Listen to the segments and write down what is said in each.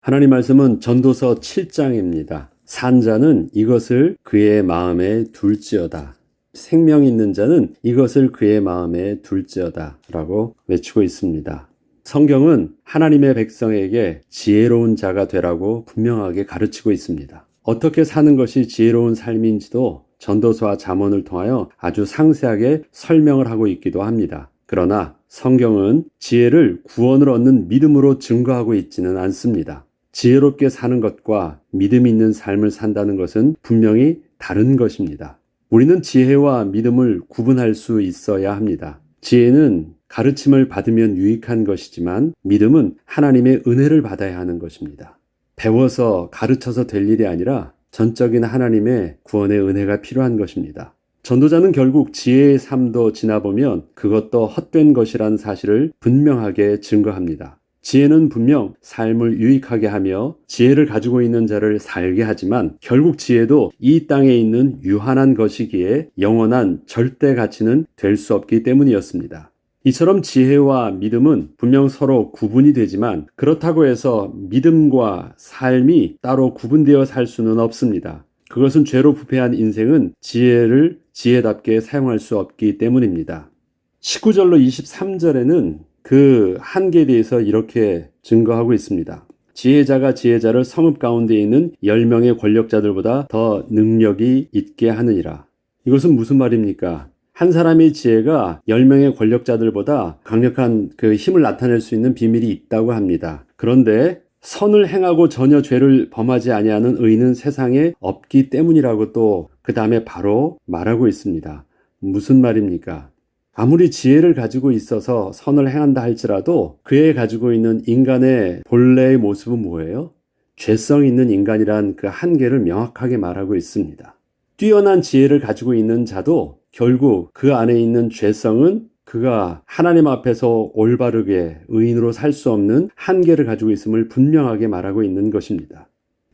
하나님 말씀은 전도서 7장입니다. 산 자는 이것을 그의 마음에 둘지어다. 생명 있는 자는 이것을 그의 마음에 둘지어다 라고 외치고 있습니다. 성경은 하나님의 백성에게 지혜로운 자가 되라고 분명하게 가르치고 있습니다. 어떻게 사는 것이 지혜로운 삶인지도 전도서와 잠언을 통하여 아주 상세하게 설명을 하고 있기도 합니다. 그러나 성경은 지혜를 구원을 얻는 믿음으로 증거하고 있지는 않습니다. 지혜롭게 사는 것과 믿음 있는 삶을 산다는 것은 분명히 다른 것입니다. 우리는 지혜와 믿음을 구분할 수 있어야 합니다. 지혜는 가르침을 받으면 유익한 것이지만 믿음은 하나님의 은혜를 받아야 하는 것입니다. 배워서 가르쳐서 될 일이 아니라 전적인 하나님의 구원의 은혜가 필요한 것입니다. 전도자는 결국 지혜의 삶도 지나보면 그것도 헛된 것이란 사실을 분명하게 증거합니다. 지혜는 분명 삶을 유익하게 하며 지혜를 가지고 있는 자를 살게 하지만 결국 지혜도 이 땅에 있는 유한한 것이기에 영원한 절대 가치는 될 수 없기 때문이었습니다. 이처럼 지혜와 믿음은 분명 서로 구분이 되지만 그렇다고 해서 믿음과 삶이 따로 구분되어 살 수는 없습니다. 그것은 죄로 부패한 인생은 지혜를 지혜답게 사용할 수 없기 때문입니다. 19절로 23절에는 그 한계에 대해서 이렇게 증거하고 있습니다. 지혜자가 지혜자를 성읍 가운데 있는 10명의 권력자들보다 더 능력이 있게 하느니라. 이것은 무슨 말입니까? 한 사람의 지혜가 10명의 권력자들보다 강력한 그 힘을 나타낼 수 있는 비밀이 있다고 합니다. 그런데 선을 행하고 전혀 죄를 범하지 아니하는 의인은 세상에 없기 때문이라고 또 그 다음에 바로 말하고 있습니다. 무슨 말입니까? 아무리 지혜를 가지고 있어서 선을 행한다 할지라도 그에 가지고 있는 인간의 본래의 모습은 뭐예요? 죄성 있는 인간이란 그 한계를 명확하게 말하고 있습니다. 뛰어난 지혜를 가지고 있는 자도 결국 그 안에 있는 죄성은 그가 하나님 앞에서 올바르게 의인으로 살 수 없는 한계를 가지고 있음을 분명하게 말하고 있는 것입니다.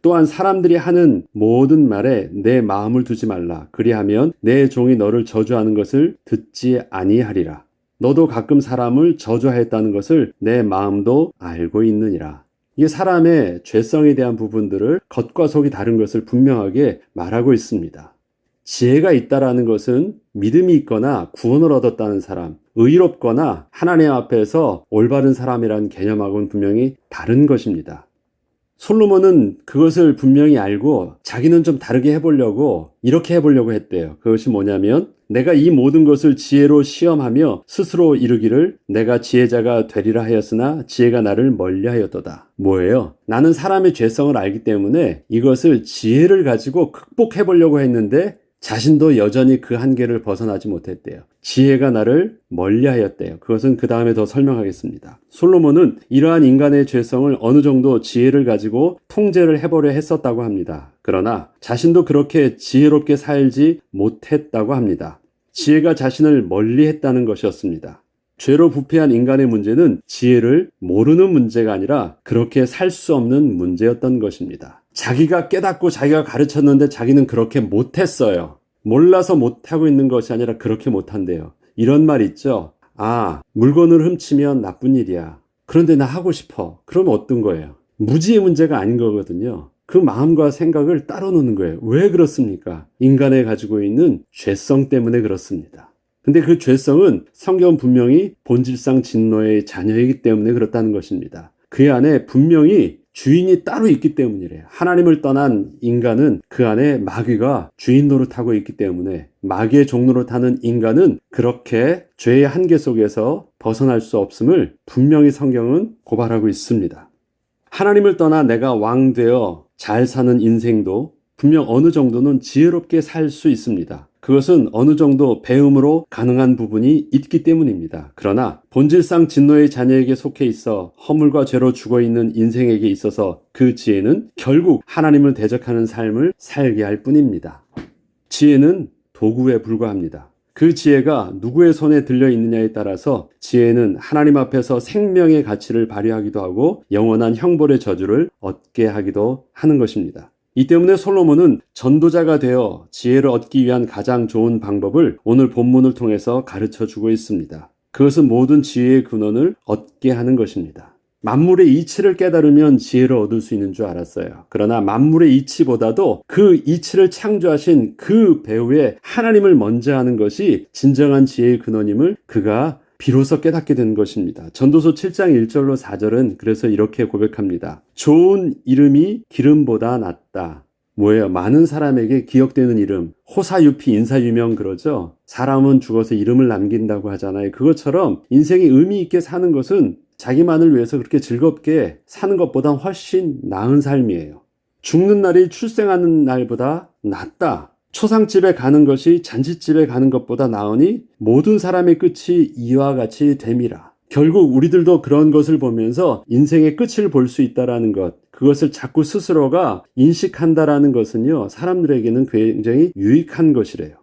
또한 사람들이 하는 모든 말에 내 마음을 두지 말라. 그리하면 내 종이 너를 저주하는 것을 듣지 아니하리라. 너도 가끔 사람을 저주하였다는 것을 내 마음도 알고 있느니라. 이게 사람의 죄성에 대한 부분들을 겉과 속이 다른 것을 분명하게 말하고 있습니다. 지혜가 있다라는 것은 믿음이 있거나 구원을 얻었다는 사람, 의롭거나 하나님 앞에서 올바른 사람이라는 개념하고는 분명히 다른 것입니다. 솔로몬은 그것을 분명히 알고 자기는 좀 다르게 해보려고 이렇게 해보려고 했대요. 그것이 뭐냐면 내가 이 모든 것을 지혜로 시험하며 스스로 이르기를 내가 지혜자가 되리라 하였으나 지혜가 나를 멀리하였도다. 뭐예요? 나는 사람의 죄성을 알기 때문에 이것을 지혜를 가지고 극복해보려고 했는데 자신도 여전히 그 한계를 벗어나지 못했대요. 지혜가 나를 멀리하였대요. 그것은 그 다음에 더 설명하겠습니다. 솔로몬은 이러한 인간의 죄성을 어느 정도 지혜를 가지고 통제를 해보려 했었다고 합니다. 그러나 자신도 그렇게 지혜롭게 살지 못했다고 합니다. 지혜가 자신을 멀리했다는 것이었습니다. 죄로 부패한 인간의 문제는 지혜를 모르는 문제가 아니라 그렇게 살 수 없는 문제였던 것입니다. 자기가 깨닫고 자기가 가르쳤는데 자기는 그렇게 못했어요. 몰라서 못하고 있는 것이 아니라 그렇게 못한대요. 이런 말 있죠. 물건을 훔치면 나쁜 일이야. 그런데 나 하고 싶어. 그러면 어떤 거예요? 무지의 문제가 아닌 거거든요. 그 마음과 생각을 따로 놓는 거예요. 왜 그렇습니까? 인간에 가지고 있는 죄성 때문에 그렇습니다. 근데 그 죄성은 성경은 분명히 본질상 진노의 자녀이기 때문에 그렇다는 것입니다. 그 안에 분명히 주인이 따로 있기 때문이래요. 하나님을 떠난 인간은 그 안에 마귀가 주인 노릇하고 있기 때문에 마귀의 종 노릇하는 인간은 그렇게 죄의 한계 속에서 벗어날 수 없음을 분명히 성경은 고발하고 있습니다. 하나님을 떠나 내가 왕 되어 잘 사는 인생도 분명 어느 정도는 지혜롭게 살 수 있습니다. 그것은 어느 정도 배움으로 가능한 부분이 있기 때문입니다. 그러나 본질상 진노의 자녀에게 속해 있어 허물과 죄로 죽어있는 인생에게 있어서 그 지혜는 결국 하나님을 대적하는 삶을 살게 할 뿐입니다. 지혜는 도구에 불과합니다. 그 지혜가 누구의 손에 들려 있느냐에 따라서 지혜는 하나님 앞에서 생명의 가치를 발휘하기도 하고 영원한 형벌의 저주를 얻게 하기도 하는 것입니다. 이 때문에 솔로몬은 전도자가 되어 지혜를 얻기 위한 가장 좋은 방법을 오늘 본문을 통해서 가르쳐 주고 있습니다. 그것은 모든 지혜의 근원을 얻게 하는 것입니다. 만물의 이치를 깨달으면 지혜를 얻을 수 있는 줄 알았어요. 그러나 만물의 이치보다도 그 이치를 창조하신 그 배후에 하나님을 먼저 하는 것이 진정한 지혜의 근원임을 그가 비로소 깨닫게 된 것입니다. 전도서 7장 1절로 4절은 그래서 이렇게 고백합니다. 좋은 이름이 기름보다 낫다. 뭐예요? 많은 사람에게 기억되는 이름, 호사유피 인사유명 그러죠? 사람은 죽어서 이름을 남긴다고 하잖아요. 그것처럼 인생이 의미 있게 사는 것은 자기만을 위해서 그렇게 즐겁게 사는 것보다 훨씬 나은 삶이에요. 죽는 날이 출생하는 날보다 낫다. 초상집에 가는 것이 잔치집에 가는 것보다 나으니 모든 사람의 끝이 이와 같이 됨이라. 결국 우리들도 그런 것을 보면서 인생의 끝을 볼 수 있다라는 것, 그것을 자꾸 스스로가 인식한다라는 것은요, 사람들에게는 굉장히 유익한 것이래요.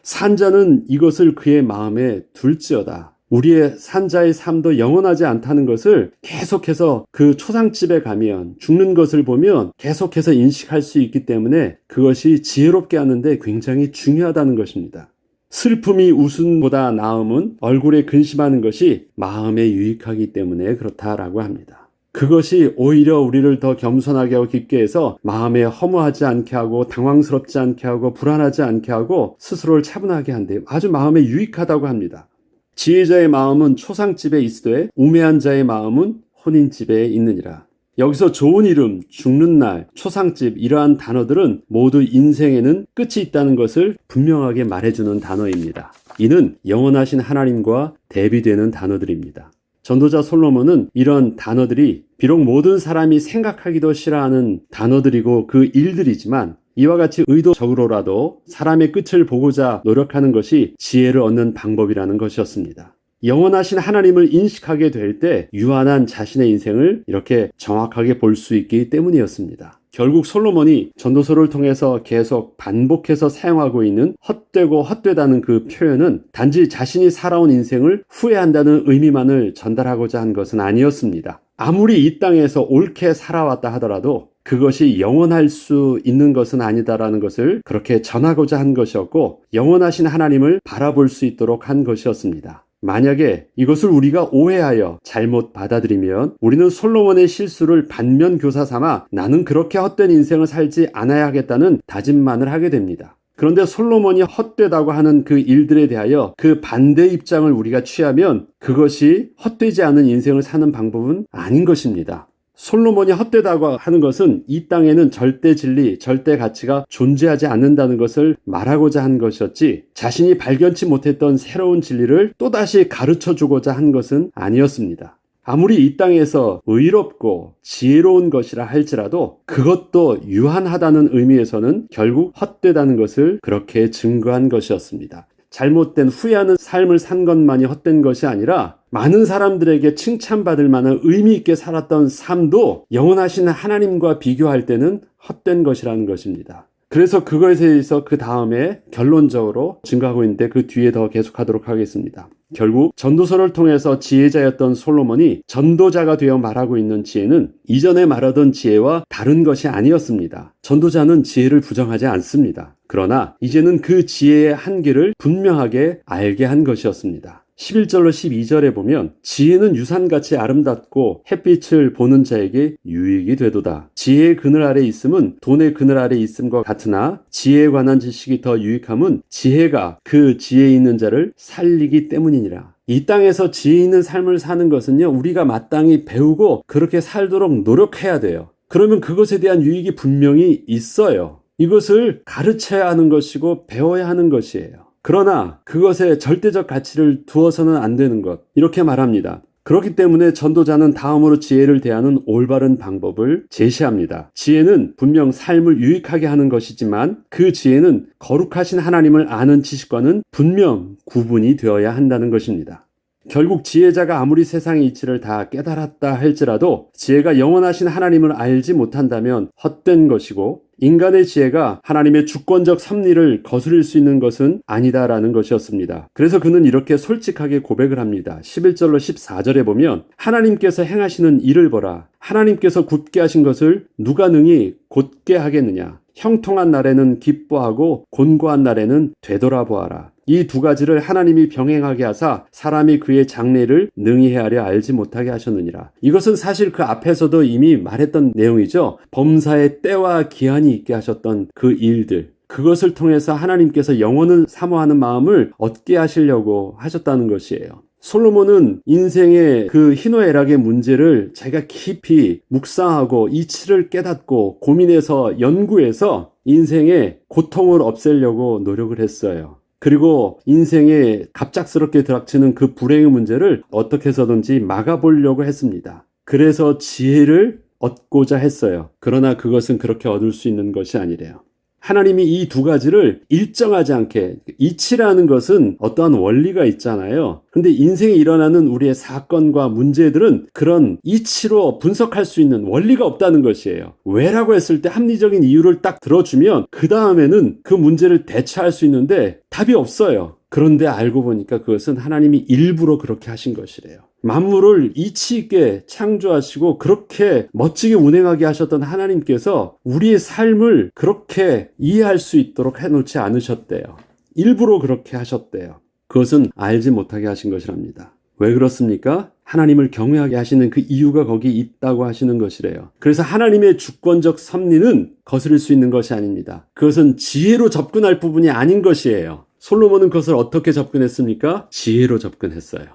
산자는 이것을 그의 마음에 둘지어다. 우리의 산자의 삶도 영원하지 않다는 것을 계속해서 그 초상집에 가면 죽는 것을 보면 계속해서 인식할 수 있기 때문에 그것이 지혜롭게 하는데 굉장히 중요하다는 것입니다. 슬픔이 웃음보다 나음은 얼굴에 근심하는 것이 마음에 유익하기 때문에 그렇다라고 합니다. 그것이 오히려 우리를 더 겸손하게 하고 깊게 해서 마음에 허무하지 않게 하고 당황스럽지 않게 하고 불안하지 않게 하고 스스로를 차분하게 한대요. 아주 마음에 유익하다고 합니다. 지혜자의 마음은 초상집에 있으되 우매한 자의 마음은 혼인집에 있느니라. 여기서 좋은 이름, 죽는 날, 초상집 이러한 단어들은 모두 인생에는 끝이 있다는 것을 분명하게 말해주는 단어입니다. 이는 영원하신 하나님과 대비되는 단어들입니다. 전도자 솔로몬은 이런 단어들이 비록 모든 사람이 생각하기도 싫어하는 단어들이고 그 일들이지만 이와 같이 의도적으로라도 사람의 끝을 보고자 노력하는 것이 지혜를 얻는 방법이라는 것이었습니다. 영원하신 하나님을 인식하게 될 때 유한한 자신의 인생을 이렇게 정확하게 볼 수 있기 때문이었습니다. 결국 솔로몬이 전도서를 통해서 계속 반복해서 사용하고 있는 헛되고 헛되다는 그 표현은 단지 자신이 살아온 인생을 후회한다는 의미만을 전달하고자 한 것은 아니었습니다. 아무리 이 땅에서 옳게 살아왔다 하더라도 그것이 영원할 수 있는 것은 아니다라는 것을 그렇게 전하고자 한 것이었고 영원하신 하나님을 바라볼 수 있도록 한 것이었습니다. 만약에 이것을 우리가 오해하여 잘못 받아들이면 우리는 솔로몬의 실수를 반면교사 삼아 나는 그렇게 헛된 인생을 살지 않아야 하겠다는 다짐만을 하게 됩니다. 그런데 솔로몬이 헛되다고 하는 그 일들에 대하여 그 반대 입장을 우리가 취하면 그것이 헛되지 않은 인생을 사는 방법은 아닌 것입니다. 솔로몬이 헛되다고 하는 것은 이 땅에는 절대 진리, 절대 가치가 존재하지 않는다는 것을 말하고자 한 것이었지 자신이 발견치 못했던 새로운 진리를 또다시 가르쳐주고자 한 것은 아니었습니다. 아무리 이 땅에서 의롭고 지혜로운 것이라 할지라도 그것도 유한하다는 의미에서는 결국 헛되다는 것을 그렇게 증거한 것이었습니다. 잘못된 후회하는 삶을 산 것만이 헛된 것이 아니라 많은 사람들에게 칭찬받을 만한 의미 있게 살았던 삶도 영원하신 하나님과 비교할 때는 헛된 것이라는 것입니다. 그래서 그것에 대해서 그 다음에 결론적으로 증거하고 있는데 그 뒤에 더 계속하도록 하겠습니다. 결국 전도서를 통해서 지혜자였던 솔로몬이 전도자가 되어 말하고 있는 지혜는 이전에 말하던 지혜와 다른 것이 아니었습니다. 전도자는 지혜를 부정하지 않습니다. 그러나 이제는 그 지혜의 한계를 분명하게 알게 한 것이었습니다. 11절로 12절에 보면 지혜는 유산같이 아름답고 햇빛을 보는 자에게 유익이 되도다. 지혜의 그늘 아래 있음은 돈의 그늘 아래 있음과 같으나 지혜에 관한 지식이 더 유익함은 지혜가 그 지혜 있는 자를 살리기 때문이니라. 이 땅에서 지혜 있는 삶을 사는 것은요, 우리가 마땅히 배우고 그렇게 살도록 노력해야 돼요. 그러면 그것에 대한 유익이 분명히 있어요. 이것을 가르쳐야 하는 것이고 배워야 하는 것이에요. 그러나 그것에 절대적 가치를 두어서는 안 되는 것, 이렇게 말합니다. 그렇기 때문에 전도자는 다음으로 지혜를 대하는 올바른 방법을 제시합니다. 지혜는 분명 삶을 유익하게 하는 것이지만 그 지혜는 거룩하신 하나님을 아는 지식과는 분명 구분이 되어야 한다는 것입니다. 결국 지혜자가 아무리 세상의 이치를 다 깨달았다 할지라도 지혜가 영원하신 하나님을 알지 못한다면 헛된 것이고 인간의 지혜가 하나님의 주권적 섭리를 거스릴 수 있는 것은 아니다라는 것이었습니다. 그래서 그는 이렇게 솔직하게 고백을 합니다. 11절로 14절에 보면 하나님께서 행하시는 일을 보라. 하나님께서 굳게 하신 것을 누가 능히 곧게 하겠느냐. 형통한 날에는 기뻐하고 곤고한 날에는 되돌아보아라. 이 두 가지를 하나님이 병행하게 하사 사람이 그의 장래를 능히 헤아려 알지 못하게 하셨느니라. 이것은 사실 그 앞에서도 이미 말했던 내용이죠. 범사의 때와 기한이 있게 하셨던 그 일들, 그것을 통해서 하나님께서 영혼을 사모하는 마음을 얻게 하시려고 하셨다는 것이에요. 솔로몬은 인생의 그 희노애락의 문제를 자기가 깊이 묵상하고 이치를 깨닫고 고민해서 연구해서 인생의 고통을 없애려고 노력을 했어요. 그리고 인생에 갑작스럽게 들닥치는 그 불행의 문제를 어떻게 해서든지 막아보려고 했습니다. 그래서 지혜를 얻고자 했어요. 그러나 그것은 그렇게 얻을 수 있는 것이 아니래요. 하나님이 이 두 가지를 일정하지 않게, 이치라는 것은 어떠한 원리가 있잖아요. 근데 인생에 일어나는 우리의 사건과 문제들은 그런 이치로 분석할 수 있는 원리가 없다는 것이에요. 왜라고 했을 때 합리적인 이유를 딱 들어주면 그 다음에는 그 문제를 대처할 수 있는데 답이 없어요. 그런데 알고 보니까 그것은 하나님이 일부러 그렇게 하신 것이래요. 만물을 이치 있게 창조하시고 그렇게 멋지게 운행하게 하셨던 하나님께서 우리의 삶을 그렇게 이해할 수 있도록 해놓지 않으셨대요. 일부러 그렇게 하셨대요. 그것은 알지 못하게 하신 것이랍니다. 왜 그렇습니까? 하나님을 경외하게 하시는 그 이유가 거기 있다고 하시는 것이래요. 그래서 하나님의 주권적 섭리는 거스릴 수 있는 것이 아닙니다. 그것은 지혜로 접근할 부분이 아닌 것이에요. 솔로몬은 그것을 어떻게 접근했습니까? 지혜로 접근했어요.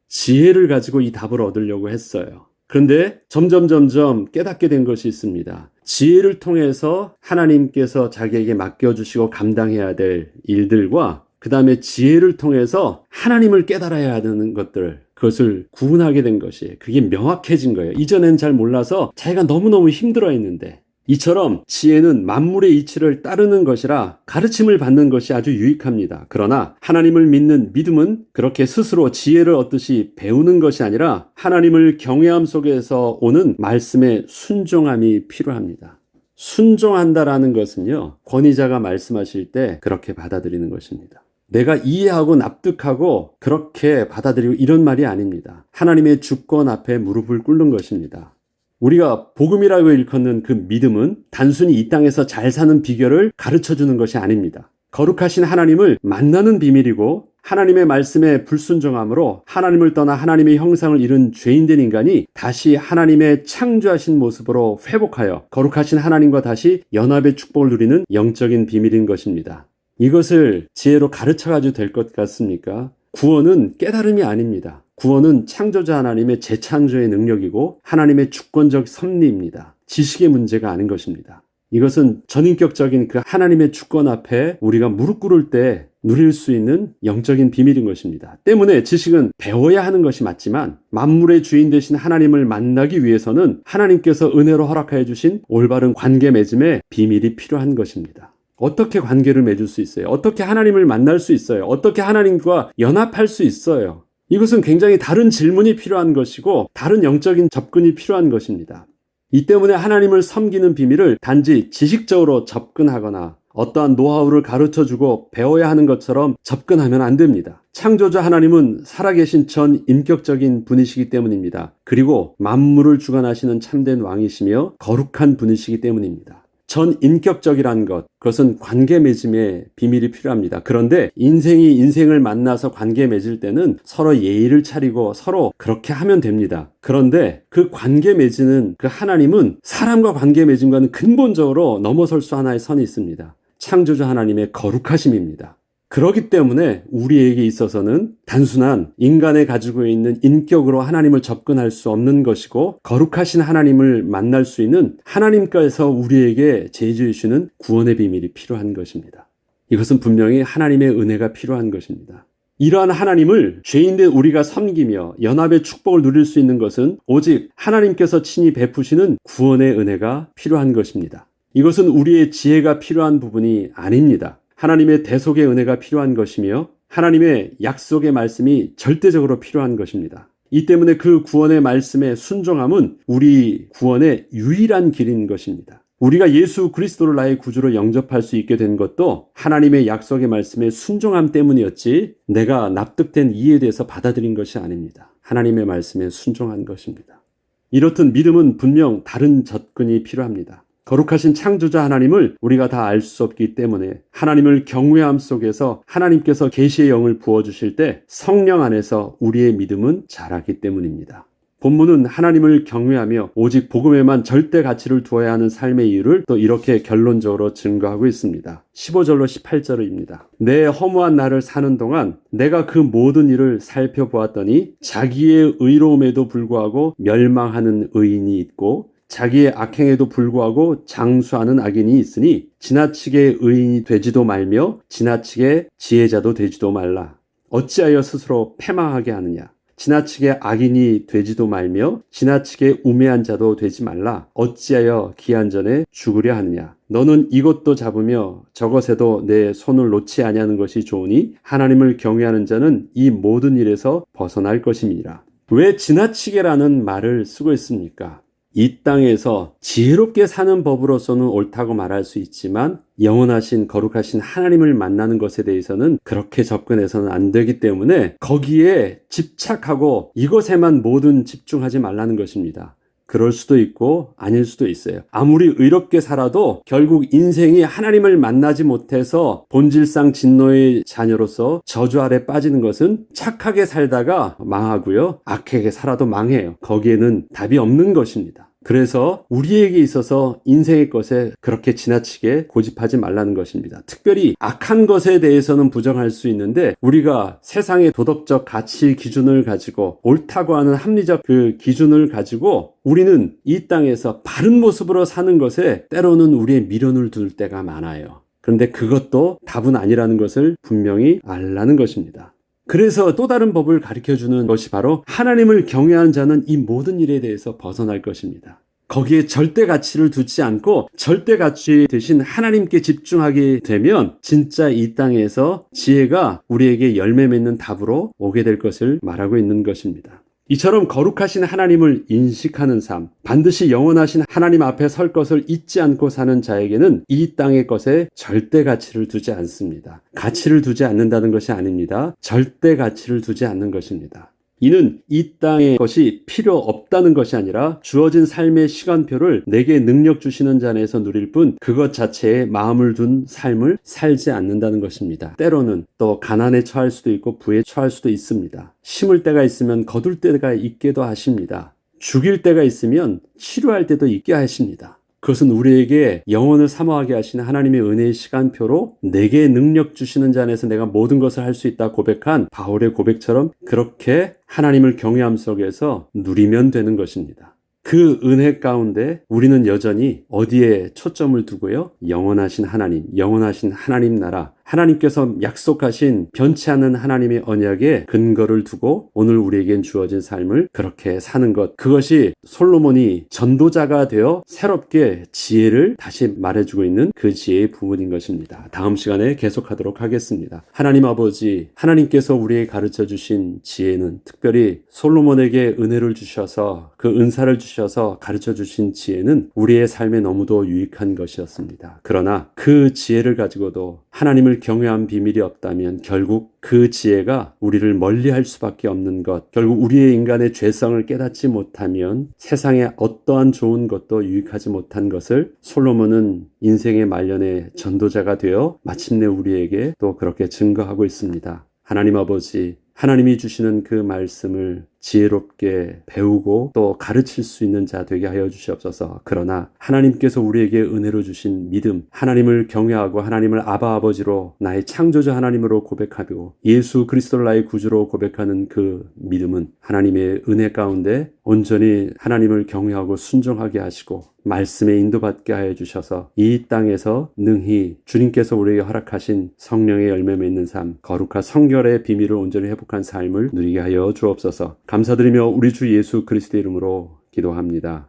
지혜를 가지고 이 답을 얻으려고 했어요. 그런데 점점 깨닫게 된 것이 있습니다. 지혜를 통해서 하나님께서 자기에게 맡겨주시고 감당해야 될 일들과 그 다음에 지혜를 통해서 하나님을 깨달아야 하는 것들, 그것을 구분하게 된 것이, 그게 명확해진 거예요. 이전엔 잘 몰라서 자기가 너무너무 힘들어했는데, 이처럼 지혜는 만물의 이치를 따르는 것이라 가르침을 받는 것이 아주 유익합니다. 그러나 하나님을 믿는 믿음은 그렇게 스스로 지혜를 얻듯이 배우는 것이 아니라 하나님을 경외함 속에서 오는 말씀의 순종함이 필요합니다. 순종한다라는 것은요, 권위자가 말씀하실 때 그렇게 받아들이는 것입니다. 내가 이해하고 납득하고 그렇게 받아들이고 이런 말이 아닙니다. 하나님의 주권 앞에 무릎을 꿇는 것입니다. 우리가 복음이라고 일컫는 그 믿음은 단순히 이 땅에서 잘 사는 비결을 가르쳐주는 것이 아닙니다. 거룩하신 하나님을 만나는 비밀이고 하나님의 말씀에 불순종함으로 하나님을 떠나 하나님의 형상을 잃은 죄인된 인간이 다시 하나님의 창조하신 모습으로 회복하여 거룩하신 하나님과 다시 연합의 축복을 누리는 영적인 비밀인 것입니다. 이것을 지혜로 가르쳐가지고 될 것 같습니까? 구원은 깨달음이 아닙니다. 구원은 창조자 하나님의 재창조의 능력이고 하나님의 주권적 섭리입니다. 지식의 문제가 아닌 것입니다. 이것은 전인격적인 그 하나님의 주권 앞에 우리가 무릎 꿇을 때 누릴 수 있는 영적인 비밀인 것입니다. 때문에 지식은 배워야 하는 것이 맞지만 만물의 주인 되신 하나님을 만나기 위해서는 하나님께서 은혜로 허락하여 주신 올바른 관계 맺음의 비밀이 필요한 것입니다. 어떻게 관계를 맺을 수 있어요? 어떻게 하나님을 만날 수 있어요? 어떻게 하나님과 연합할 수 있어요? 이것은 굉장히 다른 질문이 필요한 것이고 다른 영적인 접근이 필요한 것입니다. 이 때문에 하나님을 섬기는 비밀을 단지 지식적으로 접근하거나 어떠한 노하우를 가르쳐주고 배워야 하는 것처럼 접근하면 안 됩니다. 창조자 하나님은 살아계신 전 인격적인 분이시기 때문입니다. 그리고 만물을 주관하시는 참된 왕이시며 거룩한 분이시기 때문입니다. 전 인격적이라는 것, 그것은 관계 맺음의 비밀이 필요합니다. 그런데 인생이 인생을 만나서 관계 맺을 때는 서로 예의를 차리고 서로 그렇게 하면 됩니다. 그런데 그 관계 맺는 그 하나님은 사람과 관계 맺음과는 근본적으로 넘어설 수 하나의 선이 있습니다. 창조주 하나님의 거룩하심입니다. 그렇기 때문에 우리에게 있어서는 단순한 인간에 가지고 있는 인격으로 하나님을 접근할 수 없는 것이고 거룩하신 하나님을 만날 수 있는 하나님께서 우리에게 제시해 주시는 구원의 비밀이 필요한 것입니다. 이것은 분명히 하나님의 은혜가 필요한 것입니다. 이러한 하나님을 죄인된 우리가 섬기며 연합의 축복을 누릴 수 있는 것은 오직 하나님께서 친히 베푸시는 구원의 은혜가 필요한 것입니다. 이것은 우리의 지혜가 필요한 부분이 아닙니다. 하나님의 대속의 은혜가 필요한 것이며 하나님의 약속의 말씀이 절대적으로 필요한 것입니다. 이 때문에 그 구원의 말씀의 순종함은 우리 구원의 유일한 길인 것입니다. 우리가 예수 그리스도를 나의 구주로 영접할 수 있게 된 것도 하나님의 약속의 말씀의 순종함 때문이었지 내가 납득된 이해에 대해서 받아들인 것이 아닙니다. 하나님의 말씀에 순종한 것입니다. 이렇듯 믿음은 분명 다른 접근이 필요합니다. 거룩하신 창조자 하나님을 우리가 다 알 수 없기 때문에 하나님을 경외함 속에서 하나님께서 계시의 영을 부어주실 때 성령 안에서 우리의 믿음은 자라기 때문입니다. 본문은 하나님을 경외하며 오직 복음에만 절대 가치를 두어야 하는 삶의 이유를 또 이렇게 결론적으로 증거하고 있습니다. 15절로 18절입니다. 내 허무한 날을 사는 동안 내가 그 모든 일을 살펴보았더니 자기의 의로움에도 불구하고 멸망하는 의인이 있고 자기의 악행에도 불구하고 장수하는 악인이 있으니 지나치게 의인이 되지도 말며 지나치게 지혜자도 되지도 말라. 어찌하여 스스로 패망하게 하느냐. 지나치게 악인이 되지도 말며 지나치게 우매한 자도 되지 말라. 어찌하여 기한 전에 죽으려 하느냐. 너는 이것도 잡으며 저것에도 내 손을 놓지 아니하는 것이 좋으니 하나님을 경외하는 자는 이 모든 일에서 벗어날 것임이니라. 왜 지나치게라는 말을 쓰고 있습니까? 이 땅에서 지혜롭게 사는 법으로서는 옳다고 말할 수 있지만 영원하신 거룩하신 하나님을 만나는 것에 대해서는 그렇게 접근해서는 안 되기 때문에 거기에 집착하고 이것에만 모든 집중하지 말라는 것입니다. 그럴 수도 있고 아닐 수도 있어요. 아무리 의롭게 살아도 결국 인생이 하나님을 만나지 못해서 본질상 진노의 자녀로서 저주 아래 빠지는 것은 착하게 살다가 망하고요. 악하게 살아도 망해요. 거기에는 답이 없는 것입니다. 그래서 우리에게 있어서 인생의 것에 그렇게 지나치게 고집하지 말라는 것입니다. 특별히 악한 것에 대해서는 부정할 수 있는데 우리가 세상의 도덕적 가치 기준을 가지고 옳다고 하는 합리적 그 기준을 가지고 우리는 이 땅에서 바른 모습으로 사는 것에 때로는 우리의 미련을 둘 때가 많아요. 그런데 그것도 답은 아니라는 것을 분명히 알라는 것입니다. 그래서 또 다른 법을 가르쳐주는 것이 바로 하나님을 경외하는 자는 이 모든 일에 대해서 벗어날 것입니다. 거기에 절대 가치를 두지 않고 절대 가치 대신 하나님께 집중하게 되면 진짜 이 땅에서 지혜가 우리에게 열매 맺는 답으로 오게 될 것을 말하고 있는 것입니다. 이처럼 거룩하신 하나님을 인식하는 삶, 반드시 영원하신 하나님 앞에 설 것을 잊지 않고 사는 자에게는 이 땅의 것에 절대 가치를 두지 않습니다. 가치를 두지 않는다는 것이 아닙니다. 절대 가치를 두지 않는 것입니다. 이는 이 땅의 것이 필요 없다는 것이 아니라 주어진 삶의 시간표를 내게 능력 주시는 자 안에서 누릴 뿐 그것 자체에 마음을 둔 삶을 살지 않는다는 것입니다. 때로는 또 가난에 처할 수도 있고 부에 처할 수도 있습니다. 심을 때가 있으면 거둘 때가 있게도 하십니다. 죽일 때가 있으면 치료할 때도 있게 하십니다. 그것은 우리에게 영혼을 사모하게 하시는 하나님의 은혜의 시간표로 내게 능력 주시는 자 안에서 내가 모든 것을 할 수 있다 고백한 바울의 고백처럼 그렇게 하나님을 경외함 속에서 누리면 되는 것입니다. 그 은혜 가운데 우리는 여전히 어디에 초점을 두고요? 영원하신 하나님, 영원하신 하나님 나라, 하나님께서 약속하신 변치 않는 하나님의 언약에 근거를 두고 오늘 우리에겐 주어진 삶을 그렇게 사는 것, 그것이 솔로몬이 전도자가 되어 새롭게 지혜를 다시 말해주고 있는 그 지혜의 부분인 것입니다. 다음 시간에 계속하도록 하겠습니다. 하나님 아버지, 하나님께서 우리에게 가르쳐 주신 지혜는 특별히 솔로몬에게 은혜를 주셔서 그 은사를 주셔서 가르쳐 주신 지혜는 우리의 삶에 너무도 유익한 것이었습니다. 그러나 그 지혜를 가지고도 하나님을 경외한 비밀이 없다면 결국 그 지혜가 우리를 멀리할 수밖에 없는 것, 결국 우리의 인간의 죄성을 깨닫지 못하면 세상에 어떠한 좋은 것도 유익하지 못한 것을 솔로몬은 인생의 말년에 전도자가 되어 마침내 우리에게 또 그렇게 증거하고 있습니다. 하나님 아버지, 하나님이 주시는 그 말씀을 지혜롭게 배우고 또 가르칠 수 있는 자 되게 하여 주시옵소서. 그러나 하나님께서 우리에게 은혜로 주신 믿음, 하나님을 경외하고 하나님을 아바 아버지로 나의 창조자 하나님으로 고백하고 예수 그리스도를 나의 구주로 고백하는 그 믿음은 하나님의 은혜 가운데 온전히 하나님을 경외하고 순종하게 하시고 말씀에 인도받게 하여 주셔서 이 땅에서 능히 주님께서 우리에게 허락하신 성령의 열매 맺는 삶, 거룩한 성결의 비밀을 온전히 회복한 삶을 누리게 하여 주옵소서. 감사드리며 우리 주 예수 그리스도의 이름으로 기도합니다.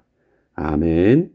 아멘.